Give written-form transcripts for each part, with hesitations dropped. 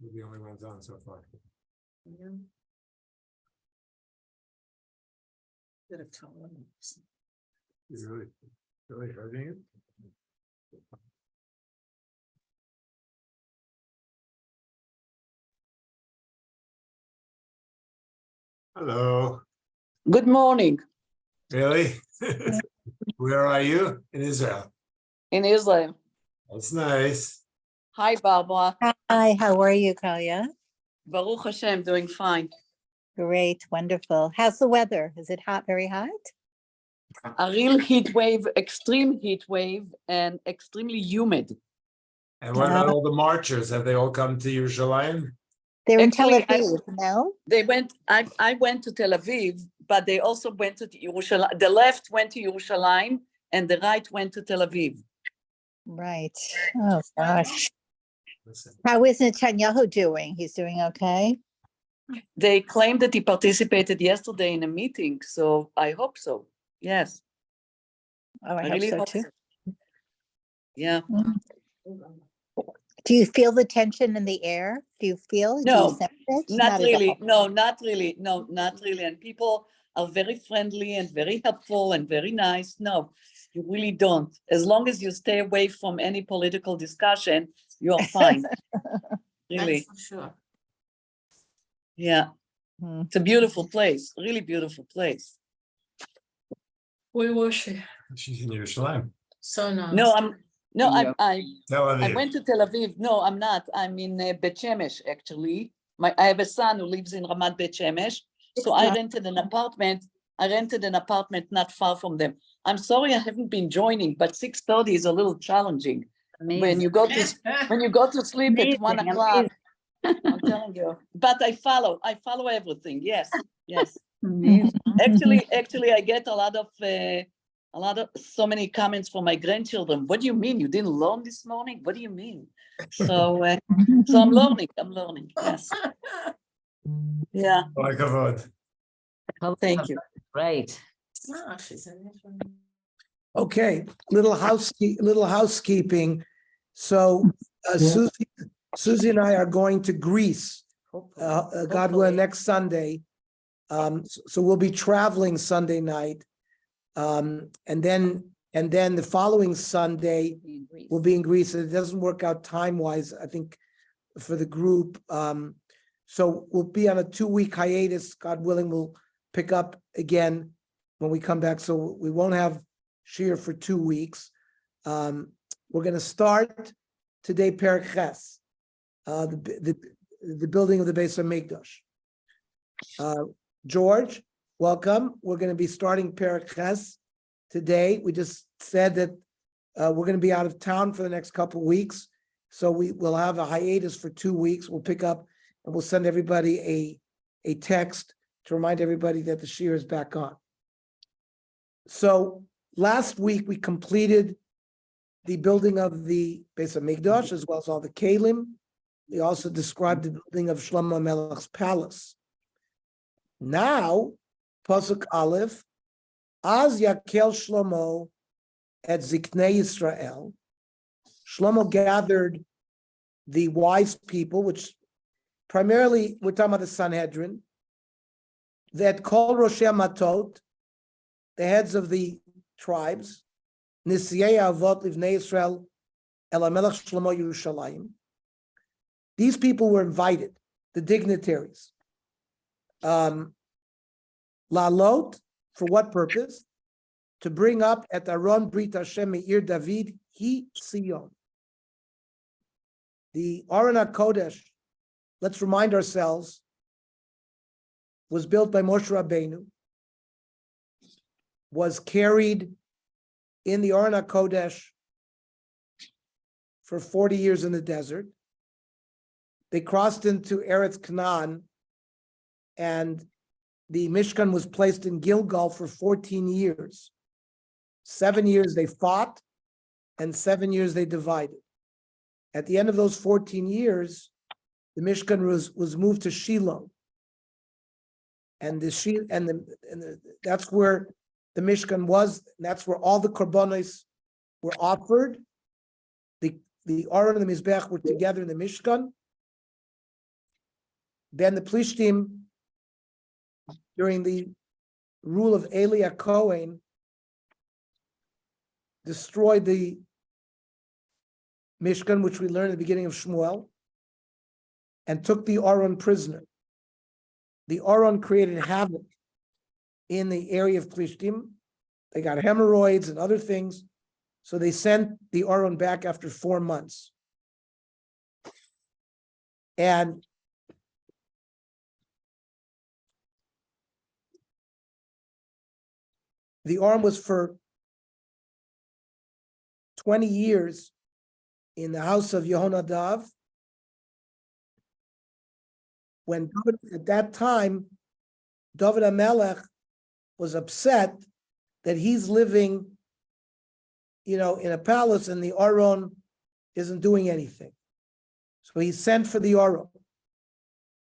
We're the only ones on so far. Yeah. Bit of tolerance. You really hurting it? Hello, Good morning really? Where are you? In Israel. in Israel. That's nice. Hi, Barbara. Hi, how are you, Kalia? Baruch Hashem, doing fine. Great, wonderful. How's the weather? Is it hot, very hot? A real heat wave, extreme heat wave, and extremely humid. And what about all the marchers? Have they all come to Yerushalayim? They're in Tel Actually, Aviv, no? They went, I went to Tel Aviv, but they also went to Yerushalayim. The left went to Yerushalayim and the right went to Tel Aviv. Right. Oh, gosh. Listen, How is Netanyahu doing? He's doing okay? They claimed that he participated yesterday in a meeting, so I hope so. Yes, Oh, I hope really so hope too. so. Yeah. Do you feel the tension in the air? Do you feel? Do you No, sense it? Not at really. all. No, not really. No, not really. And people are very friendly and very helpful and very nice. No, you really don't. As long as you stay away from any political discussion, you're fine. Really. That's for sure. Yeah. Hmm. It's a beautiful place, really beautiful place. Where was she? she's in Yerushalayim. So nice. No, I Tel Aviv. went to Tel Aviv. No, I'm not. I'm in Bet Shemesh, actually. I have a son who lives in Ramat Bet Shemesh. So I rented an apartment. I rented an apartment not far from them. I'm sorry I haven't been joining, but 6:30 is a little challenging. When you go to sleep at 1 o'clock, I'm telling you. But I follow everything. Yes, yes. Actually, I get a lot of so many comments from my grandchildren. What do you mean? You didn't learn this morning? What do you mean? So I'm learning. Yes. Yeah. All kavod. Thank you. Right. No, she's in this one. Okay, little housekeeping. So Susie and I are going to Greece, God willing, next Sunday. So we'll be traveling Sunday night. And then the following Sunday, we'll be in Greece. It doesn't work out time-wise, I think, for the group. So we'll be on a 2-week hiatus. God willing, we'll pick up again when we come back. So we won't have Shir for 2 weeks. We're going to start today Perek Ches, the building of the Beis HaMikdash. George, welcome. We're going to be starting Perek Ches today. We just said that we're going to be out of town for the next couple of weeks. So we will have a hiatus for 2 weeks. We'll pick up and we'll send everybody a text to remind everybody that the Shir is back on. So last week we completed the building of the Beis HaMikdash as well as all the Kalim. We also described the building of Shlomo Melech's palace. Now, Pasuk Aleph, Az Yakel Shlomo at Ziknei Yisrael. Shlomo gathered the wise people, which primarily we're talking about the Sanhedrin, that called Roshei Matot, the heads of the tribes, Nisiyei Avot Livnei Yisrael El HaMelech Shlomo Yerushalayim. These people were invited, the dignitaries. Lalot, for what purpose? To bring up at Aron Brit Hashem Me'ir David, Hi Sion. The Aron HaKodesh, let's remind ourselves, was built by Moshe Rabbeinu, was carried in the Aron HaKodesh for 40 years in the desert. They crossed into Eretz Canaan, and the Mishkan was placed in Gilgal for 14 years. 7 years they fought, and 7 years they divided. At the end of those 14 years, the Mishkan was moved to Shiloh, and that's where the Mishkan was. And that's where all the korbanos were offered. The Aron and the Mizbech were together in the Mishkan, Then the Plishtim, during the rule of Eli Cohen, destroyed the Mishkan, which we learned at the beginning of Shmuel, and took the Aron prisoner. The Aron created havoc in the area of Plishtim. They got hemorrhoids and other things, so they sent the Aron back after 4 months. And the Aron was for 20 years in the house of Yehonadav. When David, at that time, David HaMelech was upset that he's living, in a palace and the Aron isn't doing anything. So he sent for the Aron.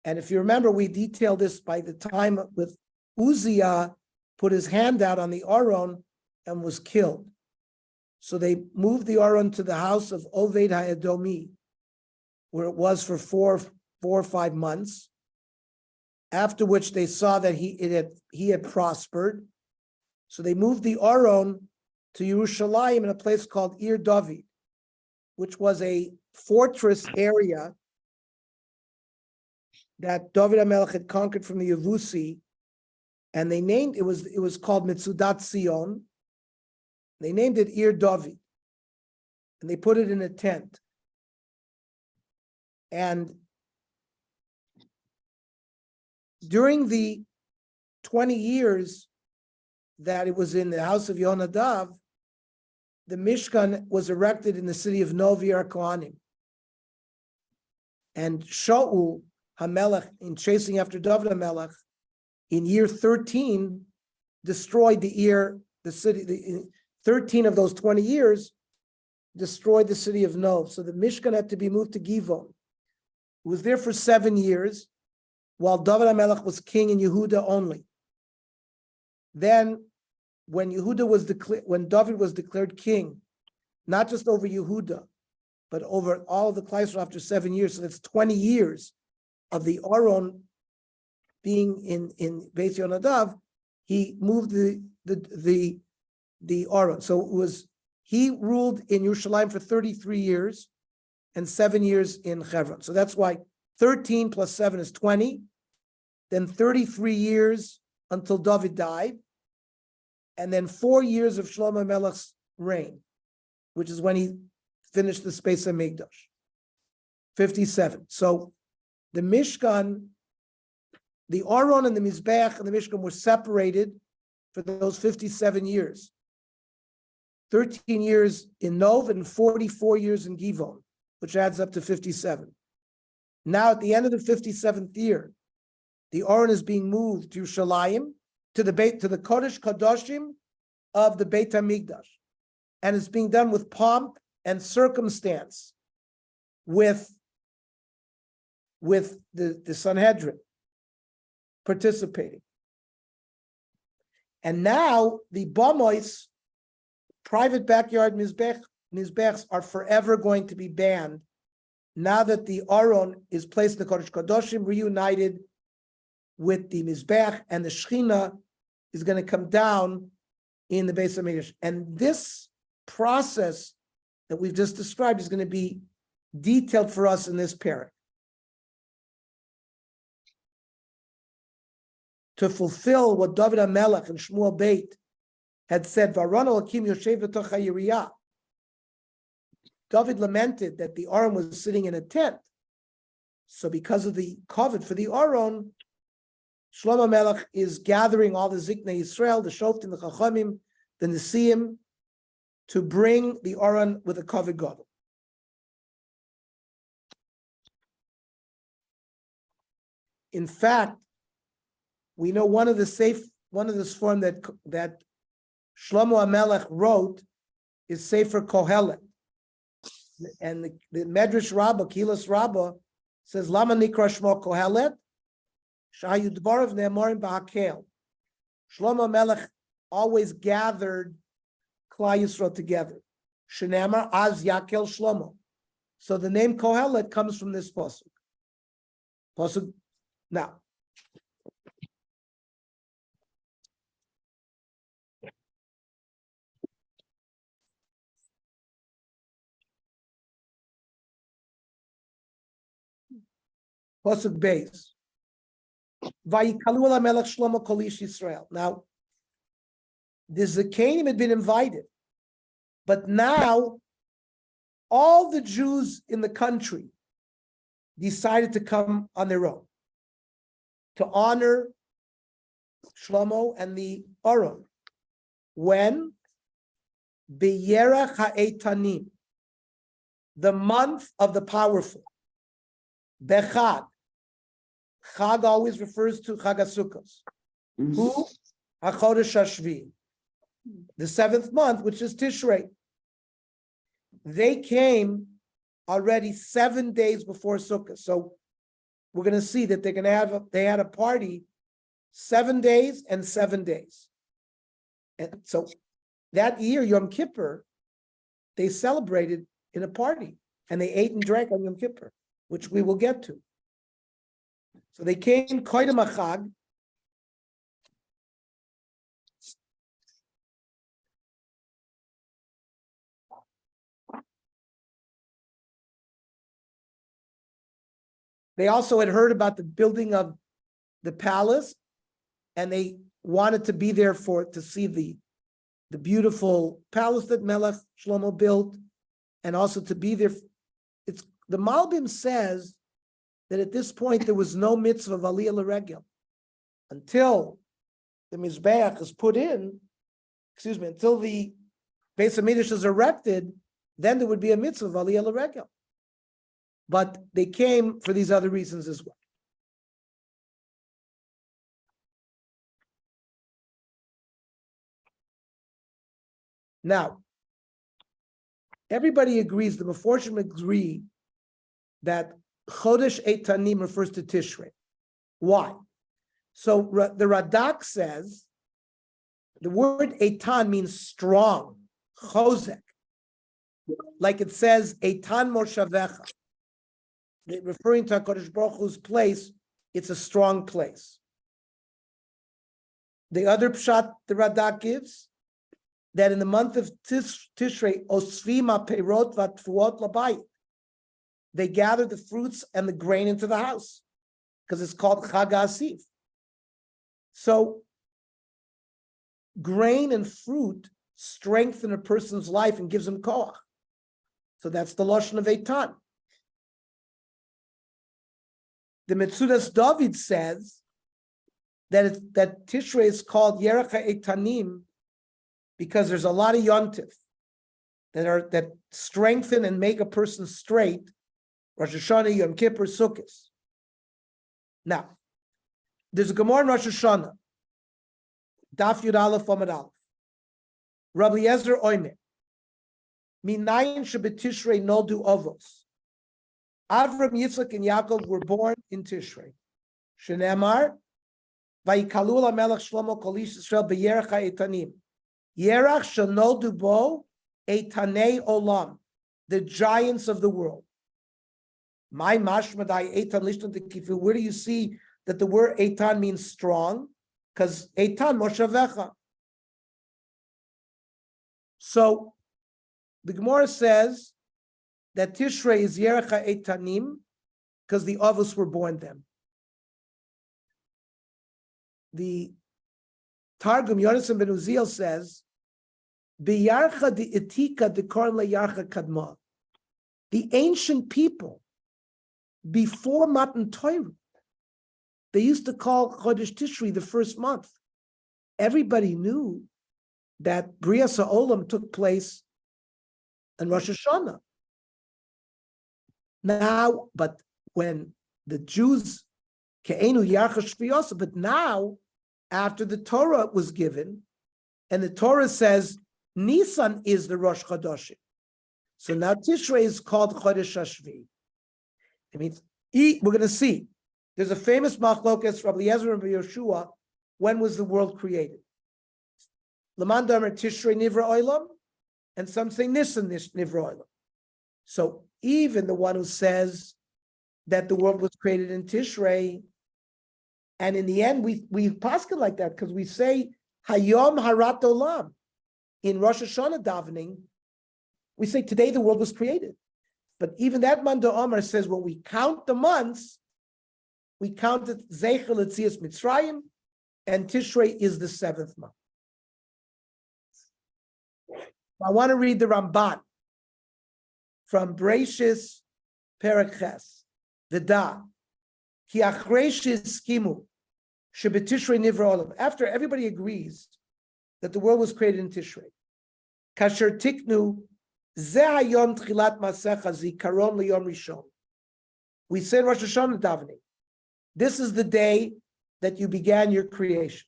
And if you remember, we detailed this by the time with Uzziah put his hand out on the Aron and was killed. So they moved the Aron to the house of Oved HaEdomi, where it was for 4 or 5 months, after which they saw that he had prospered. So they moved the Aron to Yerushalayim in a place called Ir David, which was a fortress area that David HaMelech had conquered from the Yevusi, and they named it was called Mitzudat Sion. They named it Ir David, and they put it in a tent. And during the 20 years that it was in the house of Yonadav, the Mishkan was erected in the city of Novi Kohanim. And Shaul HaMelech, in chasing after David HaMelech, in year 13, destroyed the city. 13 of those 20 years destroyed the city of Nov. So the Mishkan had to be moved to Givon. It was there for 7 years, while David HaMelech was king in Yehuda only. Then, when David was declared king, not just over Yehuda, but over all of the Kleisel after 7 years, so that's 20 years of the Aron being in Beis Yonadav, he moved the Aron. So he ruled in Yerushalayim for 33 years and 7 years in Hebron. So that's why 13 plus 7 is 20, then 33 years until David died, and then 4 years of Shlomo Melech's reign, which is when he finished the space of Mikdash. 57. So the Mishkan, the Aron and the Mizbeach and the Mishkan were separated for those 57 years. 13 years in Nov and 44 years in Givon, which adds up to 57. Now, at the end of the 57th year, the Aron is being moved to Yerushalayim, to the Kodesh Kadoshim of the Beit HaMikdash, and it's being done with pomp and circumstance, with the Sanhedrin participating. And now the Bamois, private backyard Mizbechs, are forever going to be banned now that the Aron is placed in the Kodesh Kadoshim, reunited with the Mizbech, and the Shechina is going to come down in the Beis HaMikdash. And this process that we've just described is going to be detailed for us in this parak. To fulfill what David HaMelech and Shmuel Beit had said, Varon Elokim Yoshev B'toch HaYiriyah. David lamented that the Aron was sitting in a tent. So because of the covet for the Aron, Shlomo Melech is gathering all the Ziknei Yisrael, the Shoftim, the Chachamim, the Nesiim, to bring the Aron with a covet gadol. In fact, we know one of the sform that Shlomo HaMelech wrote is Sefer Kohelet. And the Medrash Rabbah, Kilas Rabbah, says, Lama Nikra Shmo Kohelet, Shayu Dvarav Ne'amorim Ba'akel. Shlomo HaMelech always gathered Klal Yisrael together. Shenamar Az Yakel Shlomo. So the name Kohelet comes from this pasuk. Pasuk Now, Pasuk Beis. Vayikalu ala Melech Shlomo kol ish Yisrael. Now, the Zakanim had been invited, but now all the Jews in the country decided to come on their own to honor Shlomo and the Aron. When? B'yerach ha'etanim, the month of the powerful. Bechag. Chag always refers to Chag HaSukkos. Who? HaChodesh HaShvi. The 7th month, which is Tishrei. They came already 7 days before Sukkot. So we're going to see that they had a party 7 days and 7 days. And so that year, Yom Kippur, they celebrated in a party and they ate and drank on Yom Kippur, which we will get to. So they came Koydem HaChag. They also had heard about the building of the palace, and they wanted to be there to see the beautiful palace that Melech Shlomo built, and also to be there. The Malbim says that at this point there was no mitzvah of Aliyah L'Regel until the Mizbeach is put in. Until the Beis Hamikdash is erected, then there would be a mitzvah of Aliyah L'Regel. But they came for these other reasons as well. Now, everybody agrees, the Meforshim agree that Chodesh Eitanim refers to Tishrei. Why? So the Radak says the word Eitan means strong, Chozek, like it says Eitan Moshavecha. Referring to HaKadosh Baruch Hu's place, it's a strong place. The other pshat the Radak gives, that in the month of Tishrei, Osvima Peirot Vatfuot Labayit, they gather the fruits and the grain into the house, because it's called Chag HaAsif. So, grain and fruit strengthen a person's life and gives him koach. So that's the lashon of Eitan. The Metzudas David says that Tishrei is called Yerach Eitanim because there's a lot of yontif that strengthen and make a person straight. Rosh Hashanah, Yom Kippur, Sukkot. Now, there's a Gemara in Rosh Hashanah, Daf Yud Aleph Amud Aleph. Rabbi Eliezer Oimer, Minayin shebetishrei noldu avos. Avram, Yitzchak, and Yaakov were born in Tishrei. Shenemar, Vayikalu ala Melech Shlomo kol ish Yisrael b'yerach ha'etanim. Yerach shenoldu bo eitanei olam, the giants of the world. My mashmadai eitan lishtan tekifu. Where do you see that the word eitan means strong? Because eitan moshavecha. So the Gemara says that Tishrei is Yerach Eitanim because the Avos were born then. The Targum Yonasan ben Uziel says, "B'yarcha de etika de korn leyarcha kadma." The ancient people before Matan Torah, they used to call Chodesh Tishrei the first month. Everybody knew that Brias HaOlam took place in Rosh Hashanah. Now, but when the Jews, Ke'enu Yarcha Shviyos, but now, after the Torah was given, and the Torah says Nisan is the Rosh Chodoshim, so now Tishrei is called Chodesh Hashvi. It means we're going to see. There's a famous machlokas, Rabbi Eliezer and Rabbi Yeshua. When was the world created? Laman Damer Tishrei Nivra Olam, and some say Nisan Nivra Olam. So even the one who says that the world was created in Tishrei And in the end, we paskin like that because we say Hayom Harat Olam in Rosh Hashanah davening. We say today the world was created, but even that Manda Omer says when we count the months, we counted Zeichel Etzias Mitzrayim, and Tishrei is the 7th month. I want to read the Ramban from Bereshis Perek Ches, the Da. Ki achrei sheskimu shebetishrei nivra olam. After everybody agrees that the world was created in Tishrei, kasher tiknu ze hayom tchilat masecha zikaron liyom rishon. We said Rosh Hashanah davening. This is the day that you began your creation.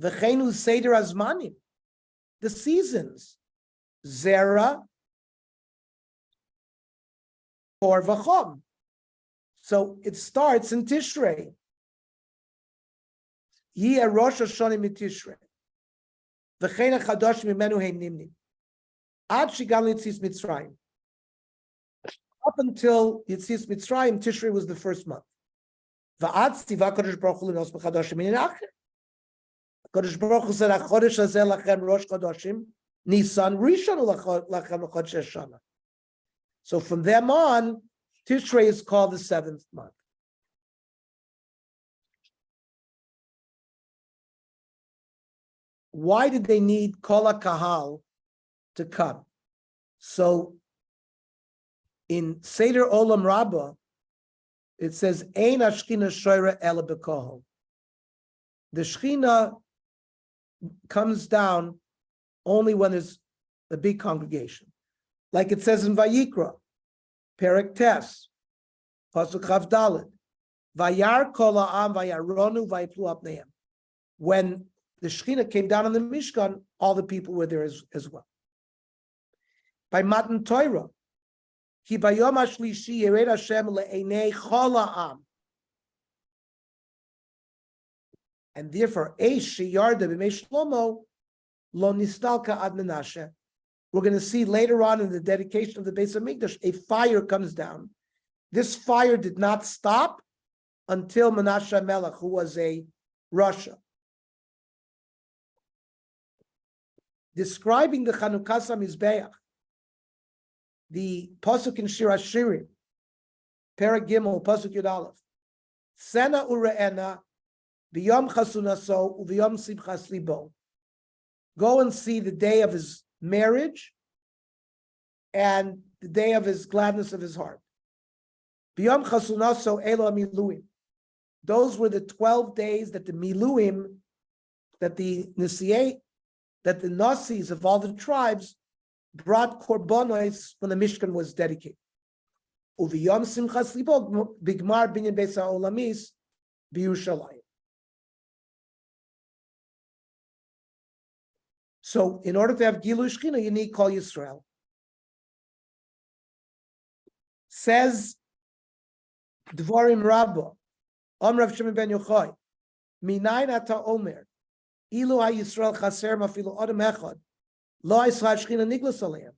V'cheinu seder azmanim, the seasons, zera, or v'chom. So it starts in Tishrei. Yeh Rosh Hashanah miTishrei. V'chein hachadosh mimenu hein nimnim. Ad shigam Yetzias Mitzrayim. Up until Yetzias Mitzrayim, Tishrei was the first month. V'ad tiva Kadosh Baruch Hu l'nos b'chadoshim min acher. Kadosh Baruch Hu said, "Hachodesh hazeh lachem Rosh Chodoshim, Nisan Rishon lachem Chodesh Hashanah." So from them on, Tishrei is called the 7th month. Why did they need Kol HaKahal to come? So in Seder Olam Rabbah, it says, Ein Ashchina Shoira Ela B'Kohol. The Shechina comes down only when there's a big congregation. Like it says in Vayikra, Perek Tes, Pasuk Chav Dalet, Vayar Kol Ha'am Vayaronu Vayiplu Apneim. When the Shechina came down on the Mishkan, all the people were there as well. By Matan Torah, Ki Bayom HaShlishi Yered Hashem Le'enei Chol Ha'am. And therefore, Eish Sheyarda B'mei Shlomo Lo Nistalka Ad Menashe. We're going to see later on in the dedication of the Beis Hamikdash, a fire comes down. This fire did not stop until Menashe Melech, who was a Rasha. Describing the Chanukas HaMizbeach, the Pasuk in Shir HaShirim, Perek Gimel, Pasuk Yud Aleph, Sena Ure'ena, B'yom Chasunaso, U'v'yom Simchas Libo. Go and see the day of his marriage and the day of his gladness of his heart. B'yom Chasunaso Elo Miluim. Those were the 12 days that the Miluim, that the Nisiyeh, that the Nasis of all the tribes brought korbanos when the Mishkan was dedicated. Uviyom Simchas Libo Bigmar Binyan Beis HaOlamis B'Yerushalayim. So, in order to have Gilu Shechina, you need Kol Yisrael. Says Dvarim Rabbah, Rav Shimon ben Yochai, Minayin ata Omer, Ilu HaYisrael Chaser Mafilu Adam Echad, Lo Yisrael Shechina Niglas Aleim.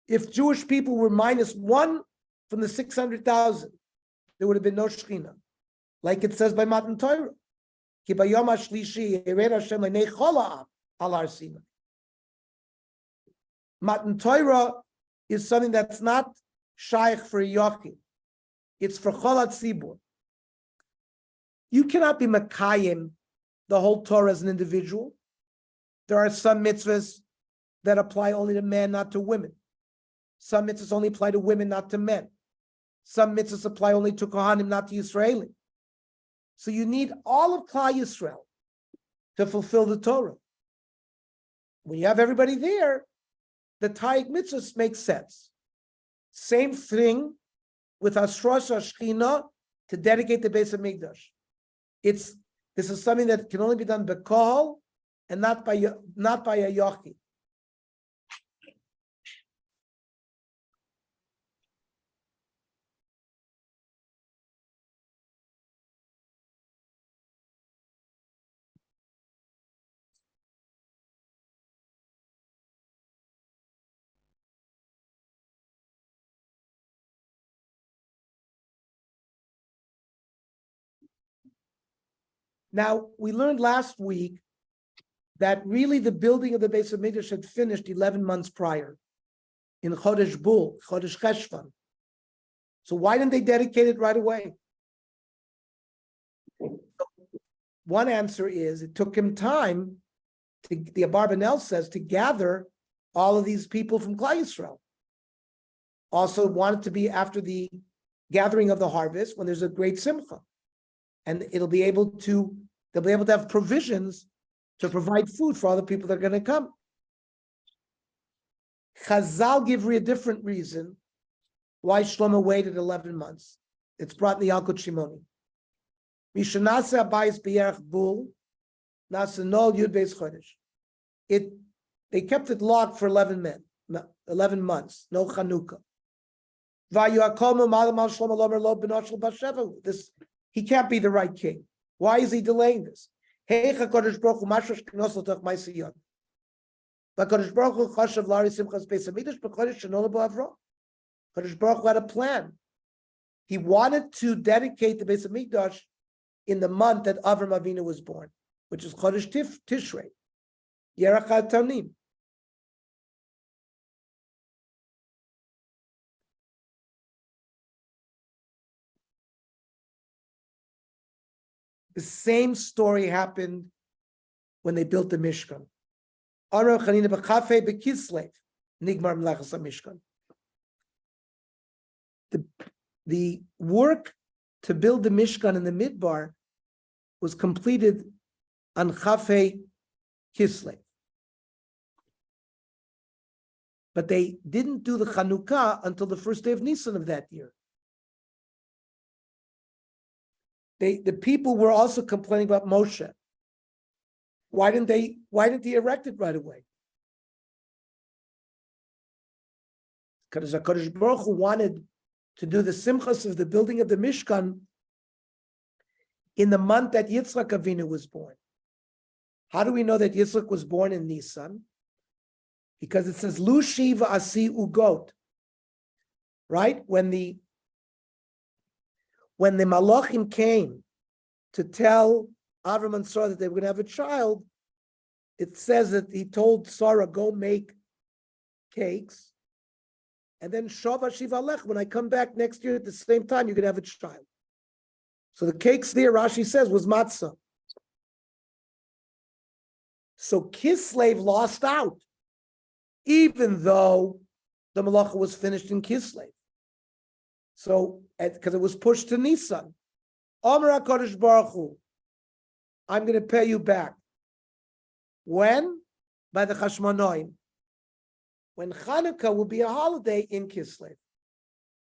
If Jewish people were -1 from the 600,000, there would have been no Shechina. Like it says by Matan Torah, Ki bayom hashlishi yered Hashem l'nei chol ha'am al Har Sinai. Matan Torah is something that's not shaykh for a yochid. It's for chol hatzibur. You cannot be makayim the whole Torah as an individual. There are some mitzvahs that apply only to men, not to women. Some mitzvahs only apply to women, not to men. Some mitzvahs apply only to Kohanim, not to Yisraelim. So you need all of Klal Yisrael to fulfill the Torah. When you have everybody there, the Taig mitzvahs make sense. Same thing with Hashrosh Hashchina to dedicate the Beis Hamikdash. This is something that can only be done by Kohol and not by a Yochid. Now, we learned last week that really the building of the Beis Hamikdash had finished 11 months prior in Chodesh Bul, Chodesh Cheshvan. So why didn't they dedicate it right away? One answer is it took him time, the Abarbanel says, to gather all of these people from Klal Yisrael. Also wanted to be after the gathering of the harvest when there's a great simcha. And they'll be able to have provisions to provide food for all the people that are going to come. Chazal give a different reason why Shlomo waited 11 months. It's brought in the Yalkut Shimoni. Mishanasa abayis b'yerach bul, nasanol yud beis chodesh. They kept it locked for 11 months, no Chanukah. This, he can't be the right king. Why is he delaying this? Kadosh Baruch Hu had a plan. He wanted to dedicate the Beis Hamikdash in the month that Avram Avinu was born, which is Chodesh Tishrei, Yerach HaTanim. The same story happened when they built the Mishkan. The work to build the Mishkan in the Midbar was completed on Chafei Kislev. But they didn't do the Chanukah until the first day of Nisan of that year. The people were also complaining about Moshe. Why didn't he erect it right away? Because HaKadosh Baruch Hu wanted to do the simchas of the building of the Mishkan in the month that Yitzchak Avinu was born. How do we know that Yitzchak was born in Nisan? Because it says, Lu Shiva Asi Ugot. Right? When the Malachim came to tell Avram and Sarah that they were going to have a child, it says that he told Sarah, go make cakes. And then Shava Shiva Lech, when I come back next year at the same time, you're going to have a child. So the cakes there, Rashi says, was matzah. So Kislev lost out, even though the malacha was finished in Kislev. So, because it was pushed to Nisan. Amar HaKadosh Baruch Hu, I'm going to pay you back. When? By the Chashmonaim. When Hanukkah will be a holiday in Kislev.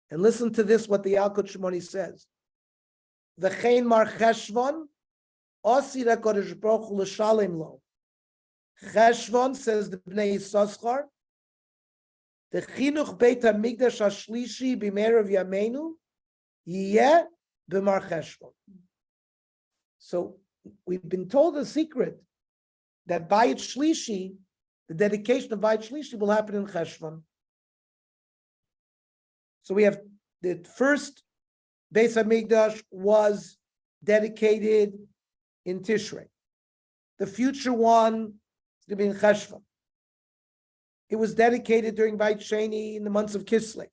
And listen to this, what the Yalkut Shimoni says. V'chein mar Cheshvan, Osir HaKadosh Baruch Hu l'shalem lo. Cheshvan, says the Bnei Yissaschar, the Chinuch Beit HaMikdash HaShlishi b'meirav Yameinu yiyeh b'mar Cheshvan. So we've been told a secret that Bayit Shlishi, the dedication of Bayit Shlishi, will happen in Cheshvan. So we have the first Beis HaMikdash was dedicated in Tishrei. The future one is going to be in Cheshvan. It was dedicated during Bayit Sheni in the months of Kislev.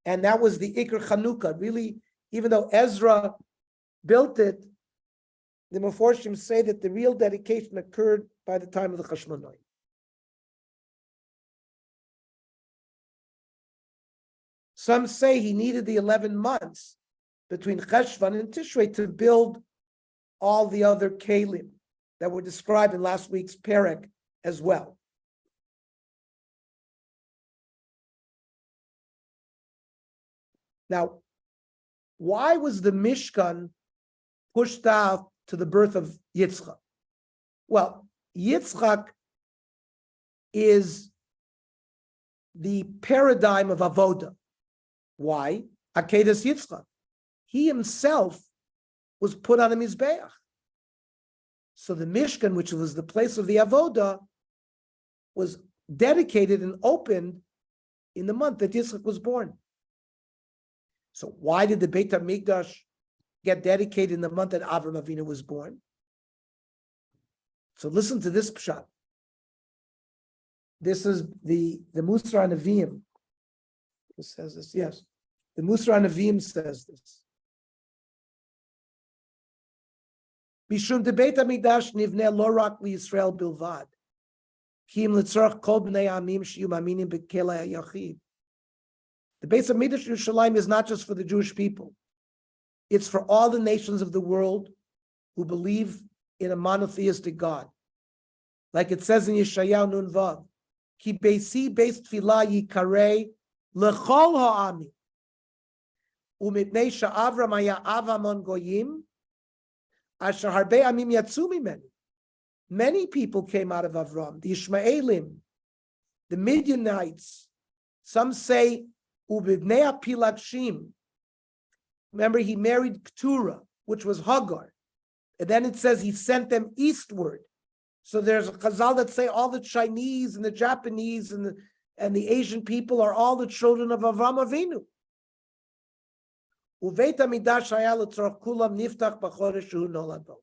And that was the Iker Chanukah. Really, even though Ezra built it, the Meforshim say that the real dedication occurred by the time of the Chashmonaim. Some say he needed the 11 months between Cheshvan and Tishrei to build all the other kelim that were described in last week's perek as well. Now, why was the Mishkan pushed out to the birth of Yitzchak? Well, Yitzchak is the paradigm of Avodah. Why? Akedas Yitzchak. He himself was put on a Mizbeach. So the Mishkan, which was the place of the Avodah, was dedicated and opened in the month that Yitzchak was born. So why did the Beit HaMikdash get dedicated in the month that Avram Avinu was born. So listen to this pshat. This is the Musar Nevi'im. Who says this? Yes, the Musar Nevi'im says this. Bishum debeit Hamikdash nivneh lo rak liYisrael bilvad, ki im litzorach kol bnei amim sheyu ma'aminim b'kelei hayachid. The Beis Hamikdash Yerushalayim is not just for the Jewish people; it's for all the nations of the world who believe in a monotheistic God, like it says in Yeshayahu Nun Vav, ki beisi beis tefillah yikarei lechol ha'amim, u'mipnei she'Avram haya av hamon goyim. Asher harbe amim yatzu mimenu. Many people came out of Avram. The Ishmaelim, the Midianites. Some say ubivnei pilagshim. Remember, he married Keturah, which was Hagar, and then it says he sent them eastward. So there's a Chazal that say all the Chinese and the Japanese and the Asian people are all the children of Avram Avinu. Uveit Hamidash haya letzorach kulam niftach b'chodesh shehu nolad bo.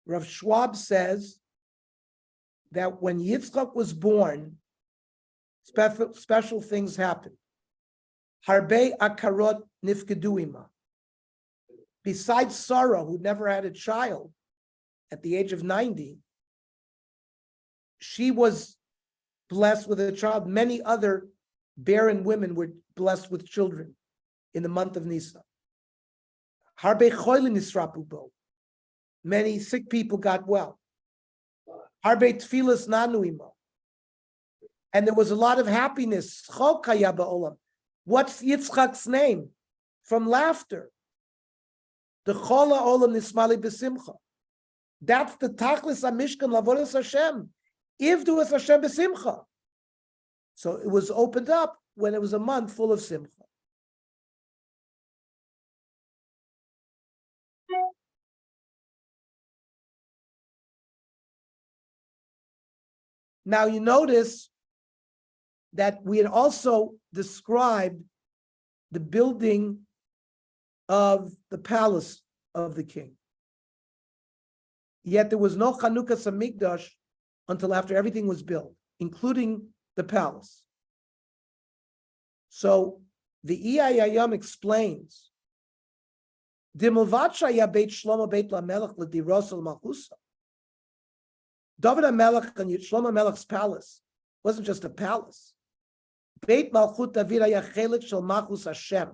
Rav Schwab says that when Yitzchak was born, special things happened. Harbe akarot nifkedu ima. Besides Sarah, who never had a child at the age of 90, she was blessed with a child. Many other barren women were blessed with children in the month of Nisan. Harbe choylin nisrapu bo. Many sick people got well. Harbe tfilas nanu imo. And there was a lot of happiness. Chok haya ba'olam. What's Yitzchak's name? From laughter. The chola olam nismali b'simcha. That's the tachlis amishkan lavodas Hashem. Ivdu es Hashem b'simcha. So it was opened up when it was a month full of simcha. Now you notice that we had also described the building of the palace of the king. Yet there was no Chanukas Hamikdash until after everything was built, including the palace. So the EIIM explains, Dimilvat shaya beit Shlomo beit lamelech l'diros l'malchusa. David HaMelech and Shlomo HaMelech's palace wasn't just a palace. Beit Malchut David haya chelik shel Malchus Hashem.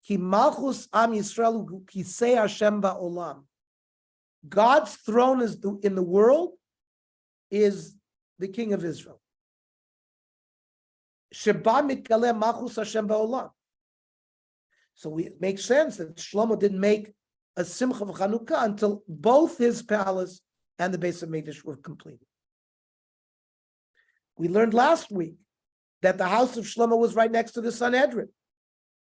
Ki Malchus Am Yisrael kisei Hashem ba'olam. God's throne is in the world is the King of Israel. Sheba mitgaleh Malchus Hashem ba'olam. So it makes sense that Shlomo didn't make a Simcha of Chanukah until both his palace and the Beis Hamikdash were completed. We learned last week that the house of Shlomo was right next to the Sanhedrin.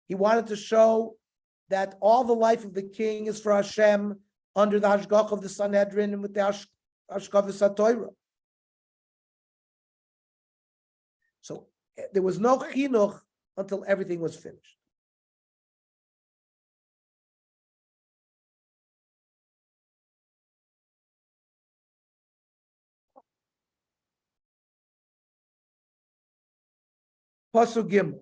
He wanted to show that all the life of the king is for Hashem under the Hashgach of the Sanhedrin and with the Hashgach of HaTorah. So there was no chinuch until everything was finished. Pasuk Gimel.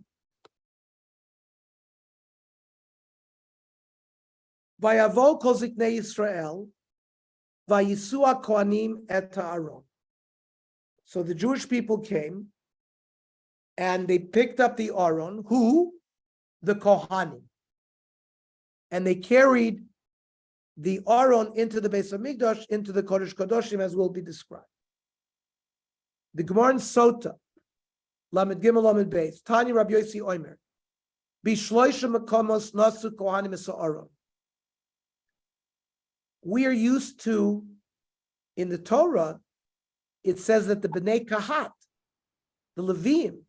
Vayavo kol ziknei Yisrael, vayisu kohanim et ha'aron. So the Jewish people came, and they picked up the Aron, who? The Kohanim. And they carried the Aron into the Beis Hamikdash, into the Kodesh Kodoshim, as will be described. The Gemara in Sota, Lamed Gimel Lamed Beis, Tani Rabbi Yossi Omer, Bishloisha Makomos Nasu Kohanim es Aron. We are used to, in the Torah, it says that the Bnei Kahat, the Levim,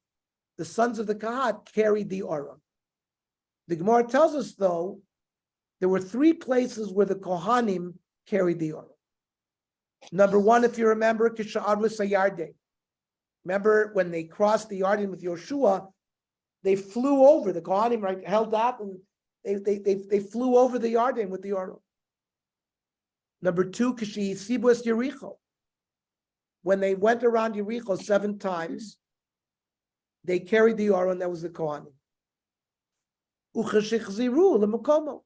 the sons of the Kahat, carried the Aron. The Gemara tells us, though, there were three places where the Kohanim carried the Aron. Number one, if you remember, Kisha'arus Sayarde. Remember when they crossed the Yarden with Yoshua, they flew over, the Kohanim right, held up and they flew over the Yarden with the Aron. Number two, Kishisibus Yericho. When they went around Yericho 7 times, they carried the Aron, that was the Kohanim. Uchashichziru lemukomo.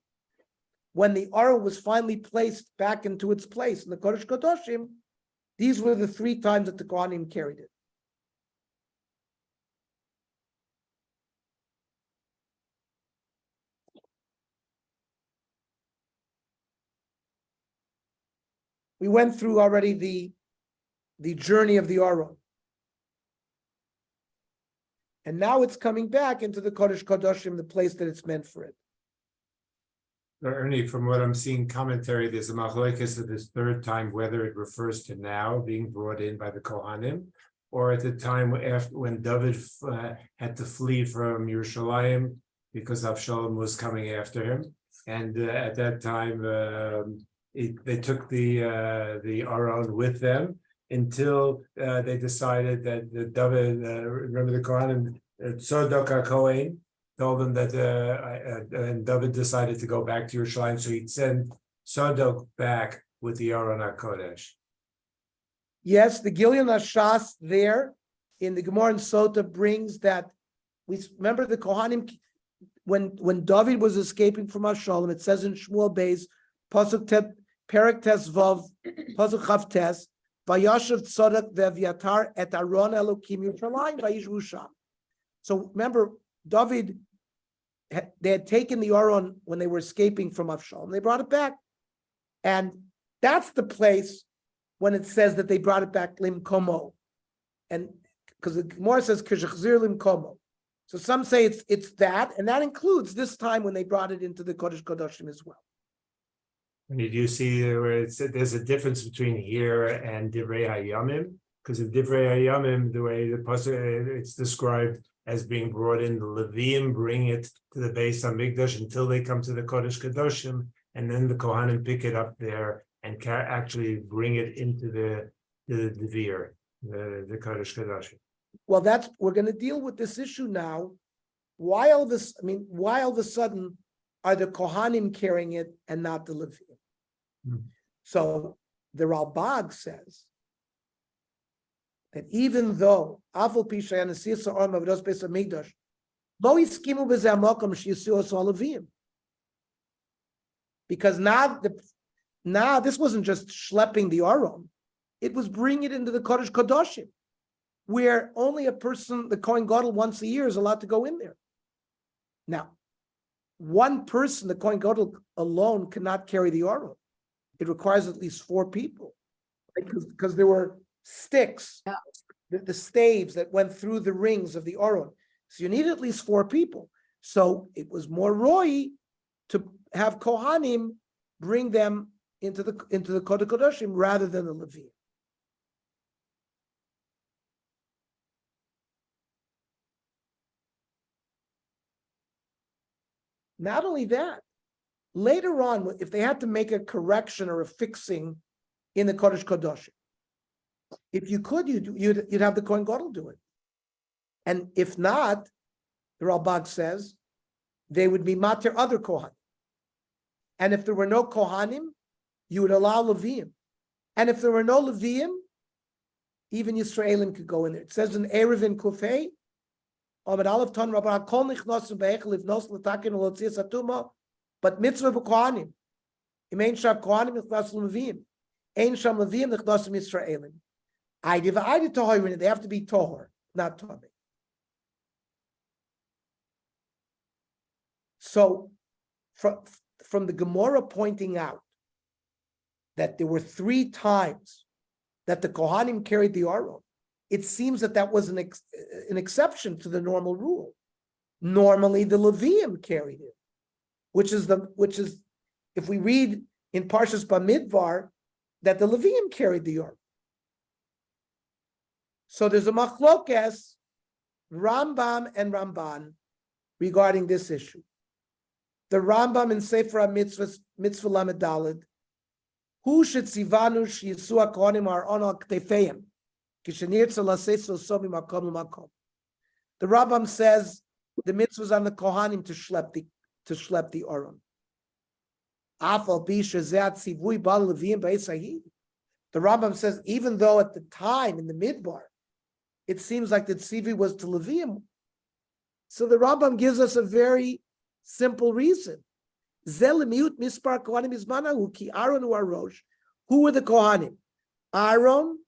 When the Aron was finally placed back into its place in the Kodesh Kodoshim, these were the 3 times that the Kohanim carried it. We went through already the journey of the Aron. And now it's coming back into the Kodesh Kodoshim, the place that it's meant for it. Ernie, from what I'm seeing commentary, there's a machlokes of this third time, whether it refers to now being brought in by the Kohanim, or at the time after when David had to flee from Yerushalayim because Avshalom was coming after him, and at that time they took the Aron with them until they decided that David, remember the Kohanim, Tzodok HaKohen, told them that, and David decided to go back to Yerushalayim, so he'd send Tzodok back with the Aron HaKodesh. Yes, the Gilyon Hashas there in the Gemara and Sota brings that, we remember the Kohanim, when David was escaping from Avshalom, it says in Shmuel Beis, Pasuk Tet, Perek Tes Vav, Pasuk Chav Tes, Vayashav Tzodok ve'Aviatar et Aron Elokim Yerushalayim vayishvu sham. So remember, David, they had taken the Aron when they were escaping from Avshalom. They brought it back. And that's the place when it says that they brought it back Lim Komo. And because the Gemara says Kishachzir Lim Komo. So some say it's that, and that includes this time when they brought it into the Kodesh Kodoshim as well. And did you see where it said there's a difference between here and Divrei Hayamim? Because in Divrei Hayamim, the way the pasuk it's described as being brought in, the Leviim bring it to the Beis Hamikdash until they come to the Kodesh Kodoshim, and then the Kohanim pick it up there and actually bring it into the Devir, the Kodesh Kodoshim. Well, we're going to deal with this issue now. Why all of a sudden are the Kohanim carrying it and not the Leviim? So the Ralbag says that even though Afal Pisha and Asisa Orm of Dos Beis Hamikdash, Lo Yiskimu B'Zeh Mokom Sheyisiu Os Leviim, because now this wasn't just schlepping the Aron, it was bringing it into the Kodesh Kodoshim, where only a person, the Kohen Gadol, once a year is allowed to go in there. Now, one person, the Kohen Gadol alone, cannot carry the Aron. It requires at least 4 people, because there were sticks, the staves that went through the rings of the Aron. So you need at least 4 people. So it was more roy to have Kohanim bring them into the Kodesh Kodoshim rather than the Leviim. Not only that, later on, if they had to make a correction or a fixing in the Kodesh Kodoshim, if you could, you'd have the Kohen Gadol do it. And if not, the Ralbag says, they would be matir other Kohanim. And if there were no Kohanim, you would allow Leviim. And if there were no Leviim, even Yisraelim could go in there. It says in Erev in Kufay, but mitzvah b'kohanim. Im sham kohanim nichnas leviim. Ein sham leviim nichnas Yisraelim. I divided tohor. They have to be tohor, not tomei. So, from the Gemara pointing out that there were 3 times that the Kohanim carried the Aron, it seems that was an exception to the normal rule. Normally, the Leviim carried it, which is if we read in Parshas Bamidbar that the Leviim carried the Aron. So there's a machlokes, Rambam and Ramban, regarding this issue. the Rambam in Sefer HaMitzvah, Mitzvah Lamed Daled, Hu shetzivanu sheyisu hakohanim ha'aron al ktefeim, kishenirtza laseis l'so mimakom l'makom. The Rambam says the mitzvah is on the Kohanim to schlep the Aron. Afal bi shezeh tzivui bal levim b'esahi. The Rambam says even though at the time in the Midbar it seems like the tzivui was to Levim, so the Rambam gives us a very simple reason. Zelemiut mispar Kohanim izmanahu ki Aaron hu Arosh. Who were the Kohanim? Aaron,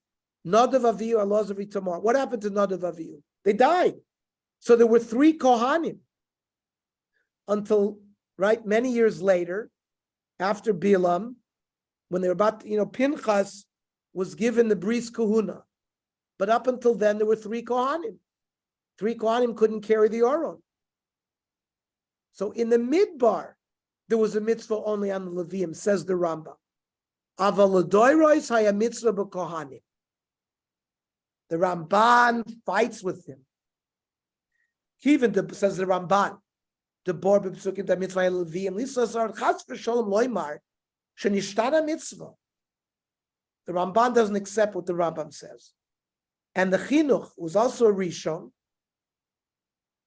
Nadav Avihu, Elazar Tamar. What happened to Nadav Avihu? They died. So there were 3 Kohanim until many years later, after Bilam, when they were about, Pinchas was given the Bris Kahuna. But up until then, there were 3 Kohanim. 3 Kohanim couldn't carry the Aron. So in the Midbar, there was a mitzvah only on the Levium, says the Rambam. Aval l'doiros haya mitzvah b'kohanim. The Ramban fights with him. Even says the Ramban, the bor b'psukim da mitzvah Levium lisasar chas v'sholom loymar shenishtana mitzvah. The Ramban doesn't accept what the Rambam says, and the Chinuch, who was also a Rishon,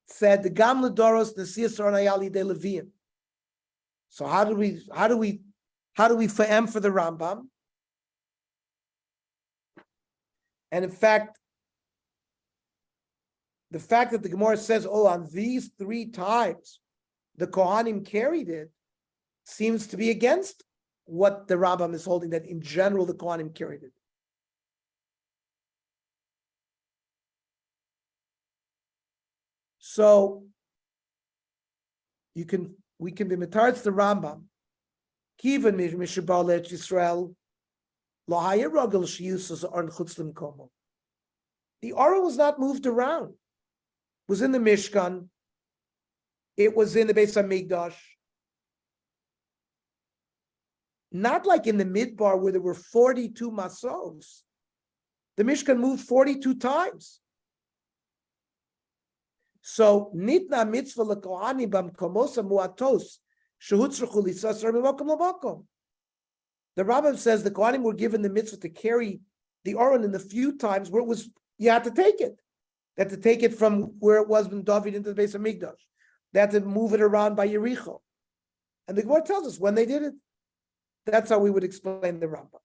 said the gam l'doros nesiyas aronayali de Levium. So how do we fa'em for the Rambam? And in fact, the fact that the Gemara says, on these 3 times the Kohanim carried it, seems to be against what the Rambam is holding, that in general the Kohanim carried it. So we can be mitarz the Rambam. Kivan mishabal et Yisrael lahaya ragel sheyusos on chutz l'mkomo. The Aron was not moved around. It was in the Mishkan. It was in the Beis Hamikdash. Not like in the Midbar where there were 42 masos. The Mishkan moved 42 times. So nitna mitzvah lekohanim b'mkomosa muatos shehutzrachu lisasar mimakom lamakom. The Rambam says the Kohanim were given the mitzvah to carry the Aron in the few times where it was you had to take it. They had to take it from where it was when David into the Beis Hamikdash. They had to move it around by Yericho. And the Gemara tells us when they did it. That's how we would explain the Rambam.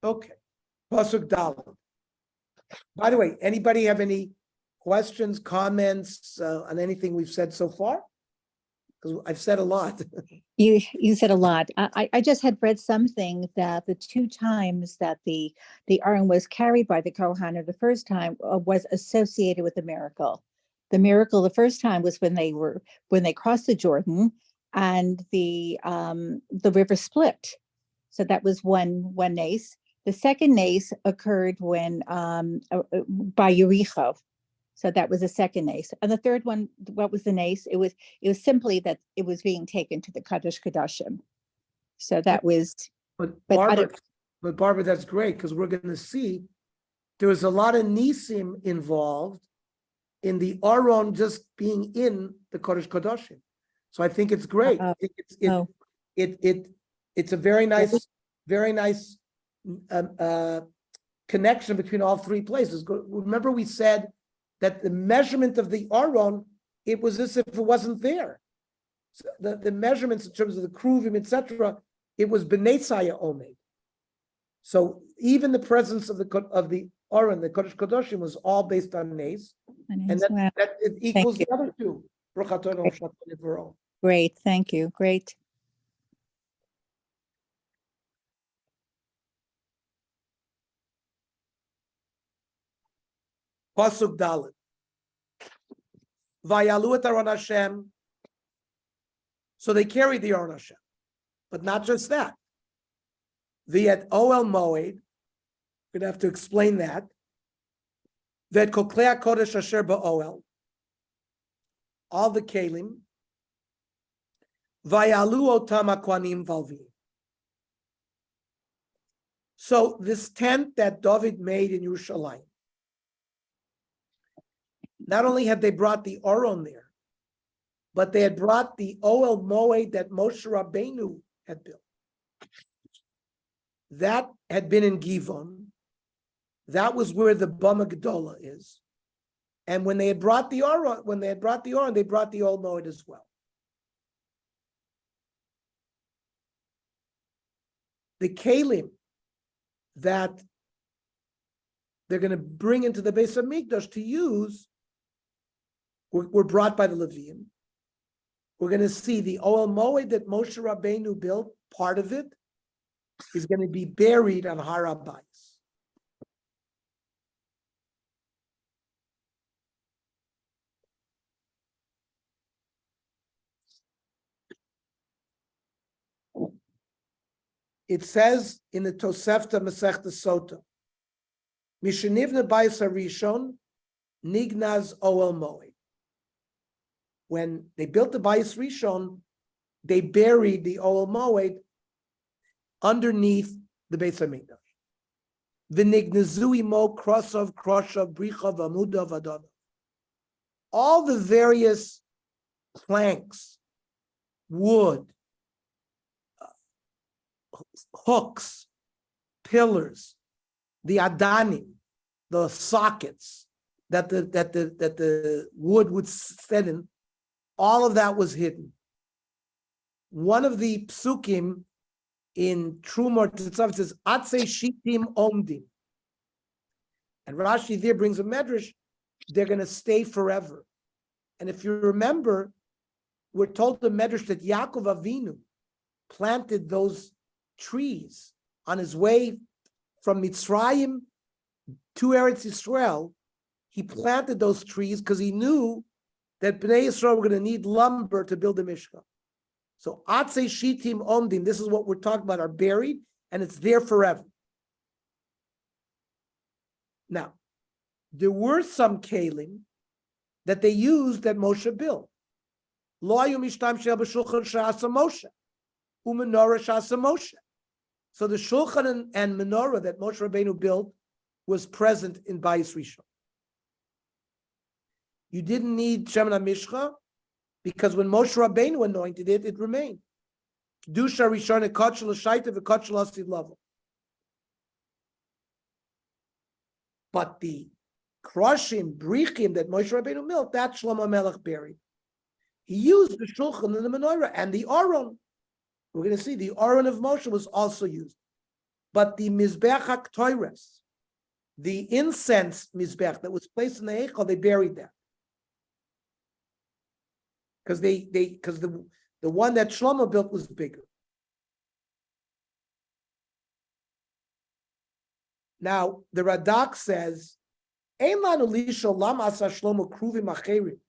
Okay, Pasuk Daled. By the way, anybody have any questions, comments on anything we've said so far? Because I've said a lot. You said a lot. I just had read something that the 2 times that the Aron was carried by the Kohanim, the first time was associated with the miracle. The miracle the first time was when they crossed the Jordan and the river split. So that was one nace. The second nace occurred when by Yericho. So that was the second nace. And the third one, what was the nace? It was simply that it was being taken to the Kadosh Kodashim. So that was. But Barbara, that's great because we're going to see there was a lot of nisim involved in the Aron just being in the Kodesh Kodashim. So I think it's great. It's a very nice connection between all 3 places. Remember we said that the measurement of the Aron, it was as if it wasn't there. So the measurements in terms of the kruvim, etc., it was b'nei Tzaya Omed. So even the presence of the Aron, the Kodesh Kodashim, was all based on Nes, and that it equals the other 2. Great, thank you. Great. Pasuk Dalet. Vayalu et Aron Hashem. So they carried the Aron Hashem, but not just that. V'et Oel Moed We're gonna have to explain that. Vet kol klei hakodesh asher ba'oel. All the kelim. Vayalu otam akwanim valvi. So this tent that David made in Yerushalayim, not only had they brought the Aron there, but they had brought the Oel Moed that Moshe Rabbeinu had built. That had been in Givon. That was where the Bama Gedola is. And when they had brought the Aron, they brought the Oel Moed as well. The Kalim that they're going to bring into the Beis HaMikdash to use were brought by the Leviim. We're going to see the Oel Moed that Moshe Rabbeinu built, part of it, is going to be buried on Har HaBayis. It says in the Tosefta Masechta Sota, Mishenivna Bayis HaRishon Nignaz Oel Moed. When they built the Bayis Rishon, they buried the Oel Moed underneath the Beis HaMikdash. V'nignazu imo krosov, kroshav, brichav, amudav, adadav. All the various planks, wood, hooks, pillars, the adanim, the sockets that the wood would sit in, all of that was hidden. One of the psukim in Trumor Tzav says, Atse Shitim Omdim. And Rashi there brings a medrash, they're going to stay forever. And if you remember, we're told the medrash that Yaakov Avinu planted those trees on his way from Mitzrayim to Eretz Yisrael. He planted those trees because he knew that Bnei Yisrael were going to need lumber to build the Mishkan. So Atse Shitim Omdim, this is what we're talking about, are buried, and it's there forever. Now, there were some kelim that they used that Moshe built. Lo hayu mishtam shel b'shulchan she'asa Moshe, u'menorah she'asa Moshe. So the shulchan and menorah that Moshe Rabbeinu built was present in Bayis Rishon. You didn't need Shemen HaMishcha, because when Moshe Rabbeinu anointed it, it remained. Kedusha Rishon ekach l'shaita v'ekach l'hasid lavo. But the krushim, brichim that Moshe Rabbeinu built, that Shlomo Melech buried. He used the shulchan and the menorah and the Aron. We're going to see the Aron of Moshe was also used. But the Mizbeach HaKtoires, the incense Mizbeach that was placed in the Eichel, they buried that. Because the one that Shlomo built was bigger. Now the Radak says, "Ein lanu lisho lam asa Shlomo kruvim acherim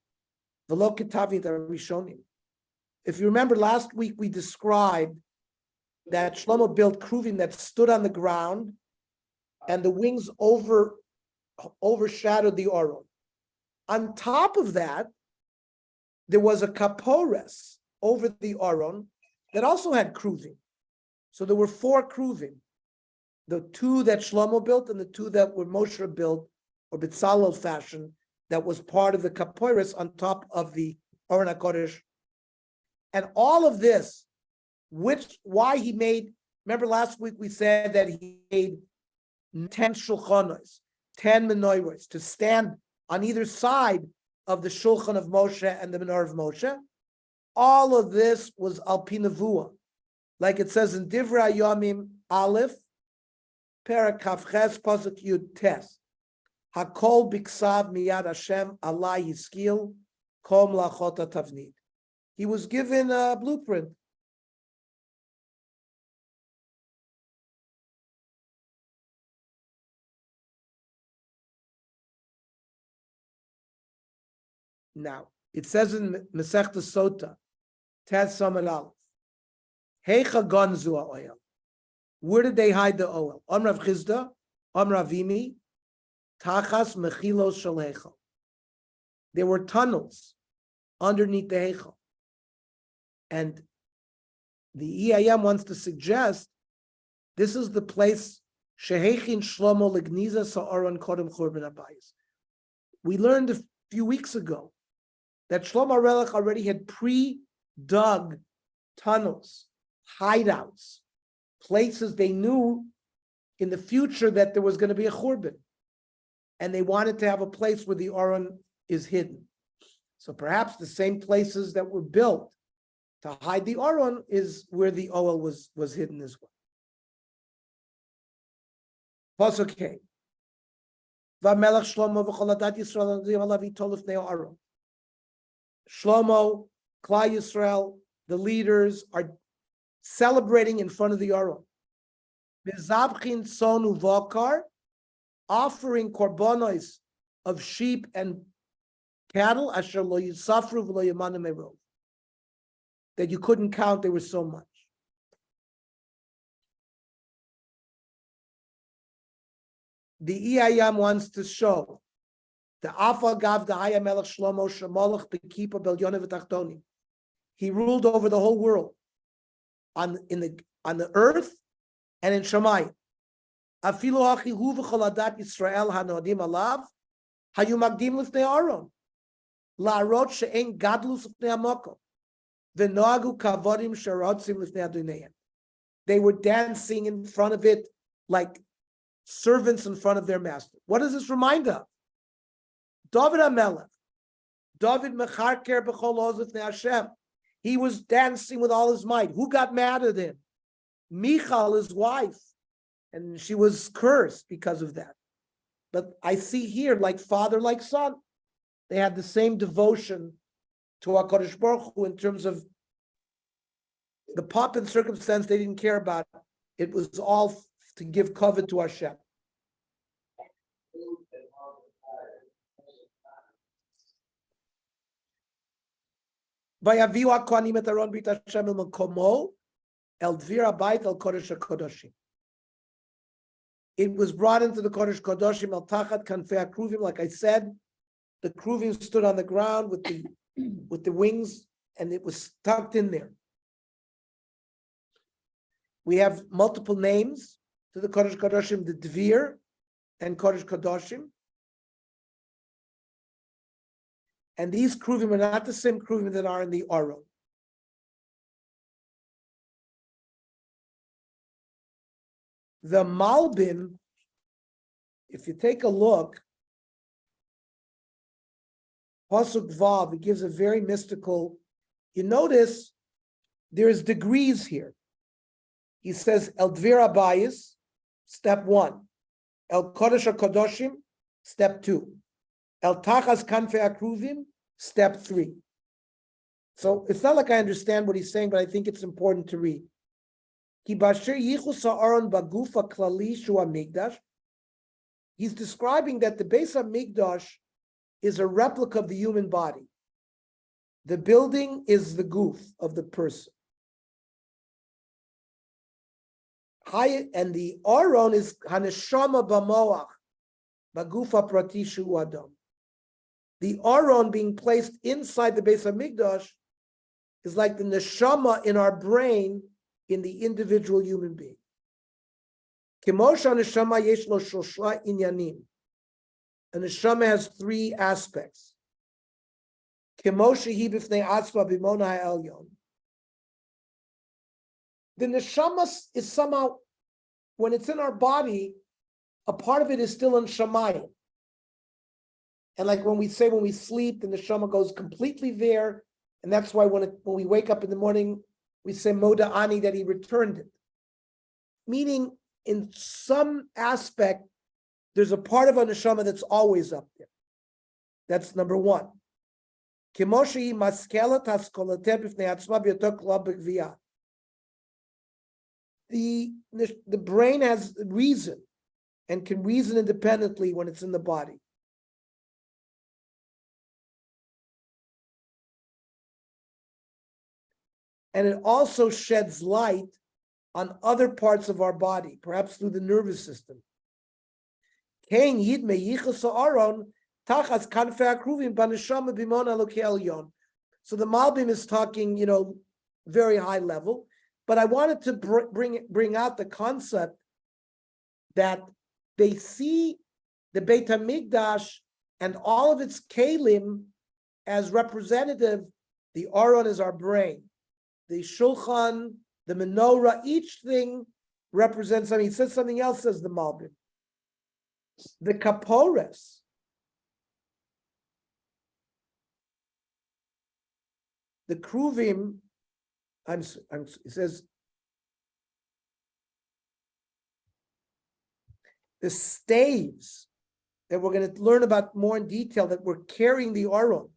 v'lo ketavim rishonim." If you remember last week, we described that Shlomo built kruvim that stood on the ground, and the wings overshadowed the Aron. On top of that, there was a kapores over the Aron that also had kruvim. So there were 4 kruvim. The 2 that Shlomo built and the 2 that were Moshe built, or B'Tzalel fashion, that was part of the kapores on top of the Aron HaKodesh. And all of this, why he made, remember last week we said that he made 10 shulchanos, 10 menorahs to stand on either side of the shulchan of Moshe and the menorah of Moshe. All of this was al pi nevuah, like it says in Divrei Yomim Aleph, Perek Kafches Pasuk Yud Tes, Hakol biksav miyad Hashem Allah Yiskil Kol Mlachot Tavnid. He was given a blueprint. Now, it says in Masechta Sota, Tez Samar Aleph, Heicha gonzu ha'oil. Where did they hide the oil? On Rav Chizda, Amravimi, Tachas Mechilos Shalechel. There were tunnels underneath the Heichel. And the EIM wants to suggest this is the place Shehechin Shlomo Ligniza Sa'aron Kodem Churban Abayis. We learned a few weeks ago that Shlomo Relach already had pre-dug tunnels, hideouts, places they knew in the future that there was going to be a Churban. And they wanted to have a place where the Aron is hidden. So perhaps the same places that were built to hide the Aron is where the Oel was hidden as well. Pasuk K. V'melech Shlomo v'choladat Yisrael alavi tolif neo Aron. Shlomo, Klal Yisrael, the leaders are celebrating in front of the Aron. Mizabchin sonu v'akar, offering korbanos of sheep and cattle, asher lo yisafru v'lo yamanu merov, that you couldn't count, there was so much. The EIM wants to show the Afal Gav the Haya Melech Shlomo Shemolach Bekipa Belyonev V'Tachtonim. He ruled over the whole world on the earth and in Shamayim. Afilu Achihu V'Choladat Yisrael Hanodim Alav Hayu Magdim Lifnei Aron La'arot She'en Gadlus Lifnei Amokom V'Noagu Kavodim Sherotzim Lifnei Adonayim. They were dancing in front of it like servants in front of their master. What does this remind of? David HaMelech, David Mecharker B'chol Oz Lifnei Hashem. He was dancing with all his might. Who got mad at him? Michal, his wife, and she was cursed because of that. But I see here, like father, like son, they had the same devotion to HaKadosh Baruch Hu in terms of the pomp and circumstance they didn't care about. It was all to give covet to Hashem. It was brought into the Kodesh Kodashim al Tachat Kanfei Kruvim. Like I said, the Kruvim stood on the ground with the wings, and it was tucked in there. We have multiple names to the Kodesh Kodashim, the Dvir and Kodesh Kodashim. And these Kruvim are not the same Kruvim that are in the Aron. The Malbim, if you take a look, Pasuk Vav, it gives a very mystical, you notice there's degrees here. He says, El Dvir Abayis, step 1. El Kodesh HaKadoshim, step 2. El Tachas Kanfei Akruvim, step 3. So it's not like I understand what he's saying, but I think it's important to read. Ki basher yichus ha'aron bagufa klali shu hamikdash. He's describing that the Beis HaMikdash is a replica of the human body. The building is the goof of the person. And the Aron is haneshama b'moach bagufa prati shu adam. The Aron being placed inside the Beis HaMikdash is like the neshama in our brain in the individual human being. Kimosha neshama yesh lo shosha inyanim. A neshama has 3 aspects. Kimosha hi b'fnei atzma b'mona ha'elyon. The neshama is somehow, when it's in our body, a part of it is still in Shamayim. And like when we sleep, the neshama goes completely there. And that's why when we wake up in the morning, we say Moda Ani, that he returned it. Meaning, in some aspect, there's a part of a neshama that's always up there. That's number 1. The brain has reason and can reason independently when it's in the body. And it also sheds light on other parts of our body, perhaps through the nervous system. Kein Yid meyichus Aaron tachas kanfei akruvim baneshama bimon Elokei Elyon. So the Malbim is talking, very high level, but I wanted to bring out the concept that they see the Beit HaMikdash and all of its kelim as representative. The Aron is our brain, the Shulchan, the menorah, each thing represents something. He says something else, says the Malbim. The Kapores, the Kruvim, it says, the staves that we're going to learn about more in detail, that we're carrying the Aron,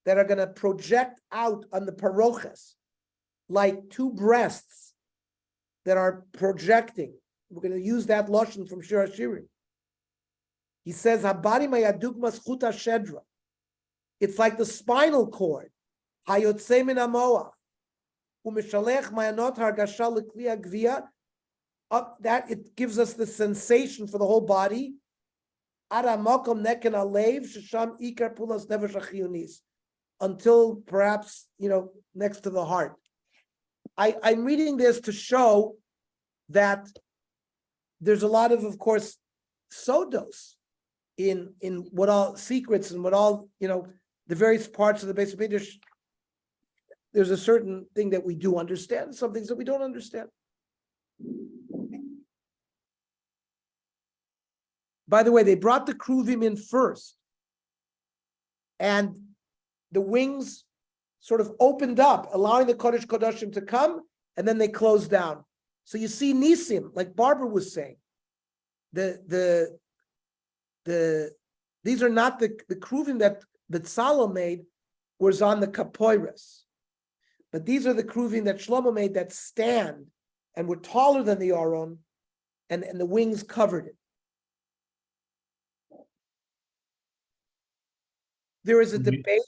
that are going to project out on the parochas, like two breasts that are projecting. We're going to use that lashon from Shir HaShirim. He says, "Habari mayadugmas chuta shedra." It's like the spinal cord. Hayotze min hamoach u'mishalech mayanot hargasha lekli hagvia. That it gives us the sensation for the whole body. Ara makom neken alev shesham ikar pulas nefesh hachiyunis. Until perhaps, next to the heart. I'm reading this to show that there's a lot of course, sodos in what all secrets and what all, the various parts of the base of Midrash. There's a certain thing that we do understand, some things that we don't understand. By the way, they brought the Kruvim in first, and the wings sort of opened up, allowing the Kodesh Kodashim to come, and then they closed down. So you see Nisim, like Barbara was saying. These are not the Kruvim that Betzalel made, was on the Kapoiris. But these are the Kruvim that Shlomo made that stand and were taller than the Aron, and the wings covered it. There is a debate.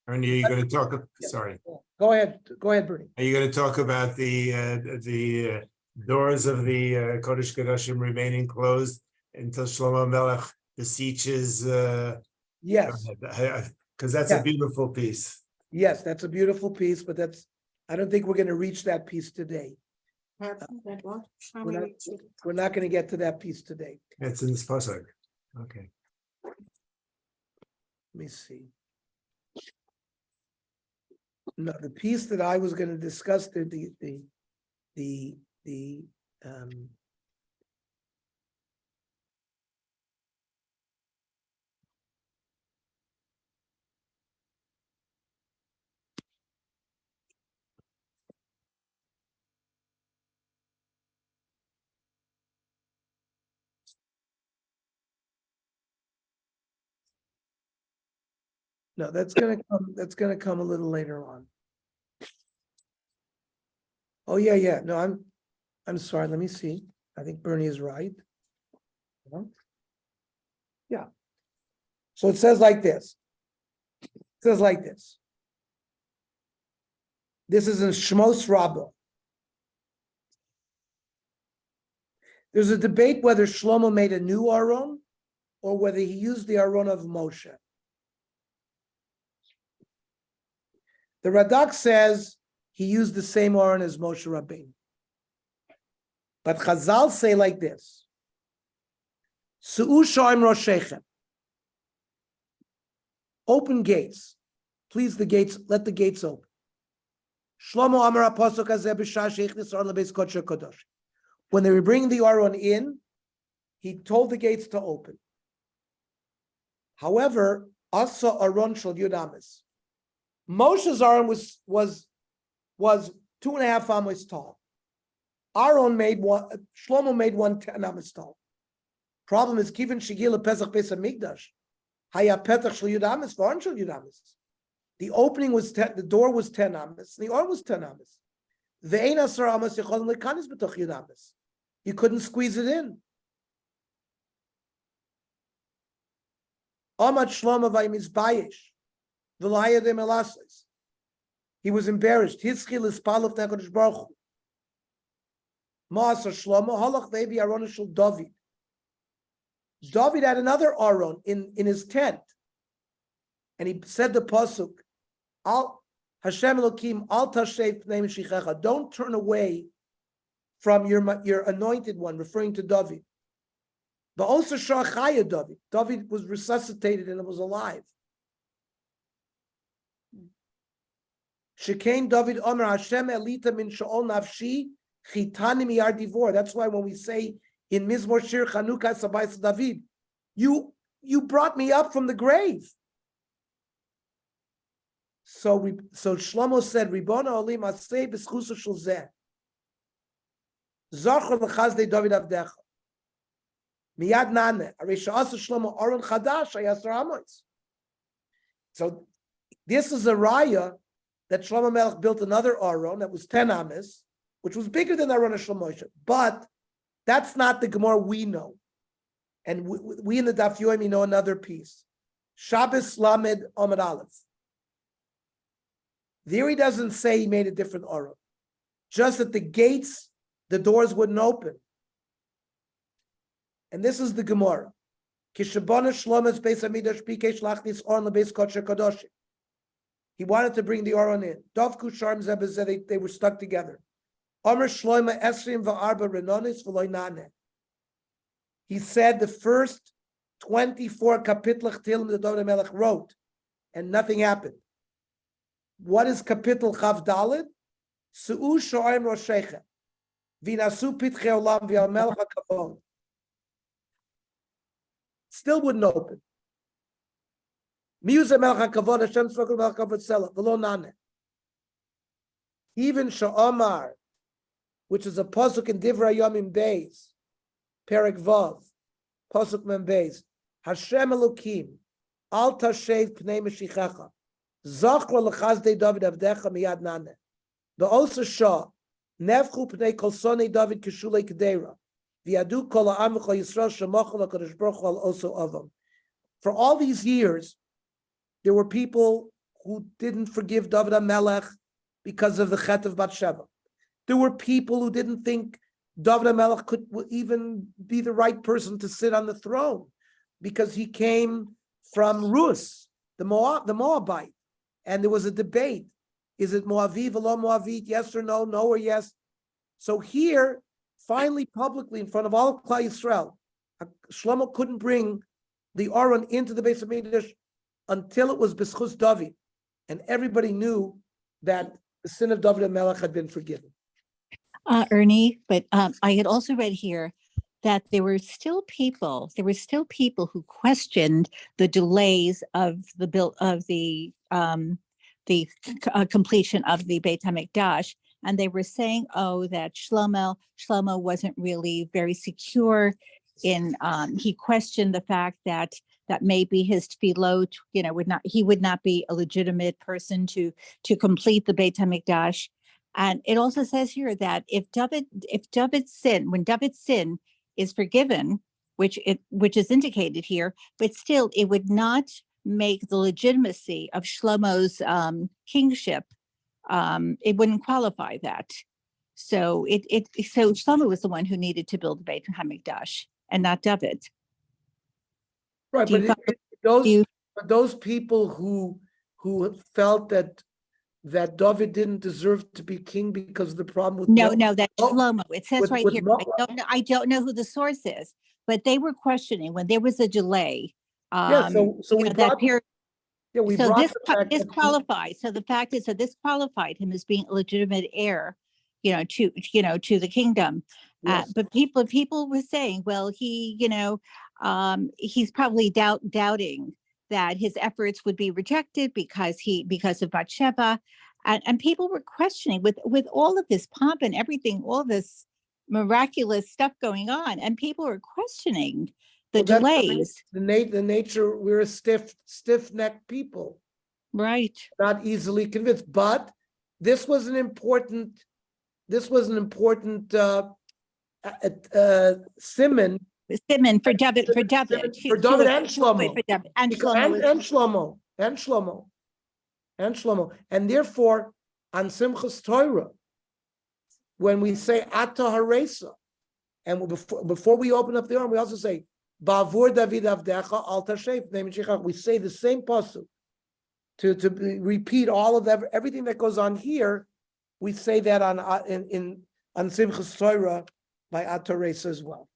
Ernie, are you going to talk? Sorry. Go ahead, Bernie. Are you going to talk about the doors of the Kodesh Kodashim remaining closed until Shlomo Melech beseeches? Yes, because that's a beautiful piece. Yes, that's a beautiful piece, but I don't think we're going to reach that piece today. We're not going to get to that piece today. It's in this pasuk. Okay. Let me see. No, the piece that I was going to discuss, no, that's going to come a little later on. Oh yeah. No, I'm sorry. Let me see. I think Bernie is right. Yeah. So it says like this. This is in Shmos Rabbah. There's a debate whether Shlomo made a new Aron or whether he used the Aron of Moshe. The Radak says he used the same Aron as Moshe Rabbeinu. But Chazal say like this: Su'u shoim roshechem. Open gates. Please the gates, let the gates open. Shlomo Amar Apostle Kazeh b'shah sheichnis Aron lebeis kodesh kodosh. When they were bringing the Aron in, he told the gates to open. However, Asa Aron shel Yud Amis. Moshe's Aron was 2.5 amos tall. Aaron Shlomo made one 10 amos tall. Problem is, Kivin Shigila Pesach Beis Hamikdash, Haya Petach Shel Yud Amos, V'Aron Shel Yud Amos. The opening was the door was 10 amos, the Aron was 10 amos. Ve'ein asar amos yecholim lekanis b'toch Yud Amos. You couldn't squeeze it in. Amad Shlomo v'yimizbayish. He was embarrassed. His skill is Palov Nekodesh Baruch Hu. Ma'asar Shlomo halach ve'evi Aron shel David. David had another Aron in his tent. And he said the pasuk, Al Hashem Elokim, Al Tashev Pnei Meshichecha, don't turn away from your anointed one, referring to David. But also Shachaya David. David was resuscitated and was alive. Shekain David Omer Hashem Elita min Shaol Nafshi Chitani Miyar Divor. That's why when we say in Mizmor Shir Chanukah Sabayis David, you brought me up from the grave. So Shlomo said, Ribona Olim Aseh B'schusu Shel Zeh. Zachor L'chazdei David Avdecha. Miyad Nane. Arei Sha'asa Shlomo Aron Chadash Hayasar Amos. So this is a raya that Shlomo Melech built another Aron that was 10 Amos, which was bigger than Aron Shlomo Moshe. But that's not the Gemara we know. And we in the Daf Yomi know another piece. Shabbos Lamed Amud Aleph. There he doesn't say he made a different Aron. Just that the gates, the doors wouldn't open. And this is the Gemara. Kishabana Shlomo's Beis Hamidrash Pikei Shlachnis Aron LeBeis Kodesh Kadoshim. He wanted to bring the Aron in. Dovku Sharm Zebezeh, they were stuck together. Omer Shlomo Esrim Va'arba Renonis V'loy Naneh. He said the first 24 kapitlach Tehillim the David Melech wrote, and nothing happened. What is kapitel Chav Daled? Su'u Sho'im Roshecha. V'nasu Pitchei Olam V'yamelech HaKavod. Still wouldn't open. Miyuzeh Melech HaKavod, Hashem Tzvakul Melech HaKavod Selah, V'lo Naneh. Even Sha'omar, which is a pasuk in Divrei Yomim Beis, Perek Vav, pasuk Mem Beis, Hashem Elokim, Al Tashev Pnei Meshichecha, Zachor L'chazdei David Avdecha Miyad Naneh. The also Shah, Nefchu Pnei Kol Sonei David Kishulei Kedera, V'yadu Kol Ha'am V'Chol Yisrael Shemochel HaKadosh Baruch Hu Al Oso Avam. For all these years, there were people who didn't forgive David HaMelech because of the Chet of Bathsheba. There were people who didn't think David HaMelech could even be the right person to sit on the throne because he came from Rus, the Moabite. And there was a debate. Is it Moaviv or lo Moavit? Yes or no? No or yes? So here, finally, publicly, in front of all of Klal Yisrael, Shlomo couldn't bring the Aron into the Beis Hamikdash until it was B'schus David. And everybody knew that the sin of David HaMelech had been forgiven. Ernie, but I had also read here that there were still people who questioned the delays of the completion of the Beit HaMikdash, and they were saying, that Shlomo wasn't really very secure in. He questioned the fact that maybe his tefillot, would not be a legitimate person to complete the Beit HaMikdash. And it also says here that when David's sin is forgiven, which is indicated here, but still it would not make the legitimacy of Shlomo's kingship. It wouldn't qualify that. So so Shlomo was the one who needed to build the Beit HaMikdash and not David. Right, but those people who felt that David didn't deserve to be king because of the problem with that's Shlomo. It says right here. I don't know who the source is, but they were questioning when there was a delay. So we brought period. Yeah, we so brought this qualifies. So the fact is that this qualified him as being a legitimate heir, to the kingdom. Yes. But people were saying, well, he's probably doubting that his efforts would be rejected because of Bathsheba, and people were questioning with all of this pomp and everything, all this miraculous stuff going on, and people were questioning the delays. The nature, we're a stiff-necked people, right? Not easily convinced. But this was an important simon. Simon for David and Shlomo. And Shlomo. And therefore, on Simchas Torah, when we say Ata Haresa, and before we open up the arm, we also say Ba'avur David avdecha al tashef ne'im shichach. We say the same pasuk to repeat all of everything that goes on here. We say that on Simchas Torah by Atoresa as well.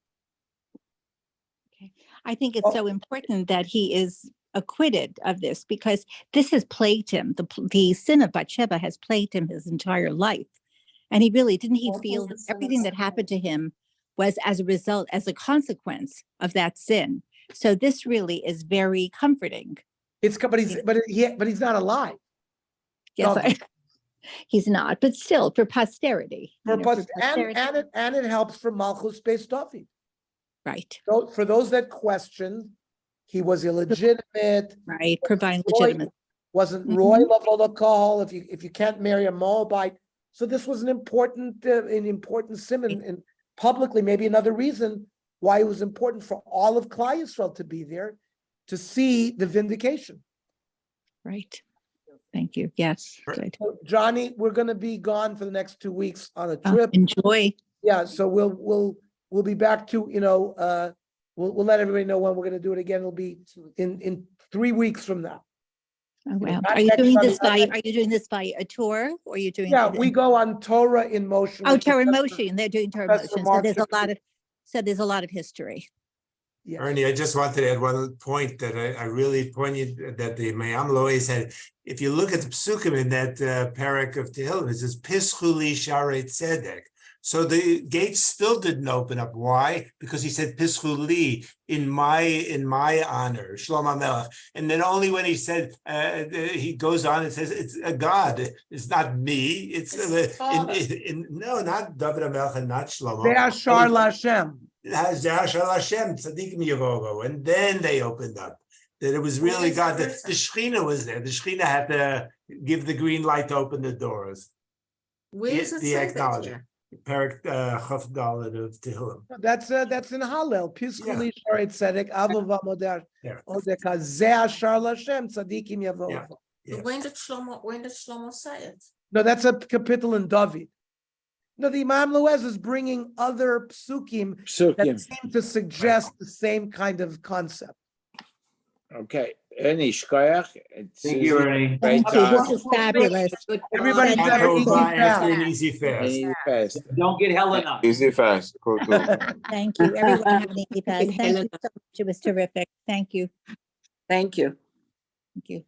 I think it's so important that he is acquitted of this because this has plagued him. The sin of Bathsheba has plagued him his entire life. And he really, didn't he feel that everything that happened to him was as a result, as a consequence of that sin? So this really is very comforting. But he's not alive. Yes, he's not, but still for posterity. And it helps for Malchus based David. Right. So for those that question, he was illegitimate. Right, providing legitimacy. Wasn't royal of alcohol if you can't marry a Moabite. So this was an important simon, and publicly maybe another reason why it was important for all of Klal Yisrael to be there to see the vindication. Right. Thank you. Yes. Good. So, Johnny, we're going to be gone for the next 2 weeks on a trip. Enjoy. Yeah, so we'll be back to we'll let everybody know when we're going to do it again. It'll be in 3 weeks from now. Oh, wow. Not Are you next doing Sunday, this not by? next- Are you doing this by a tour, or are you doing? Yeah, we go on Torah in Motion. Oh, with Torah in Professor- Motion. They're doing Torah in Professor Motion. So Mark there's a lot Shapiro. of. So there's a lot of history. Yes. Ernie, I just wanted to add one point that I really pointed that the Mayam Lois said. If you look at the psukim in that parak of Tehillim, it says Pischuli Sharei Tzedek. So the gates still didn't open up. Why? Because he said Pischuli in my honor, Shlomo Melech. And then only when he said he goes on and says it's a God. It's not me. It's no, not David HaMelech and not Shlomo. They are Shar Lashem. And then they opened up. That it was really God. The Shekhinah was there. The Shekhinah had to give the green light to open the doors. Where does it The say that acknowledgement. here? Parak Chaf Dalet of Tehillim. That's in Hallel. Pischuli Sharei Tzedek Avodah Modar Yeah. Odeka Zeh Shar Lashem Tzadikim Yavo. Yeah. But Yes. when did Shlomo say it? No, that's a capital in David. No, the Imam Loez is bringing other psukim that seem to suggest the same kind of concept. Okay, Ernie, shkoyach. Thank you, Ernie. Great Thank you. job. This is fabulous. Everybody Thank have an you. easy After an fast. easy fast. Easy fast. Don't get hell enough. Easy fast. Go to. Thank you. Everyone have an easy fast. Thank you Helena. so much. It was terrific. Thank you. Thank you. Thank you.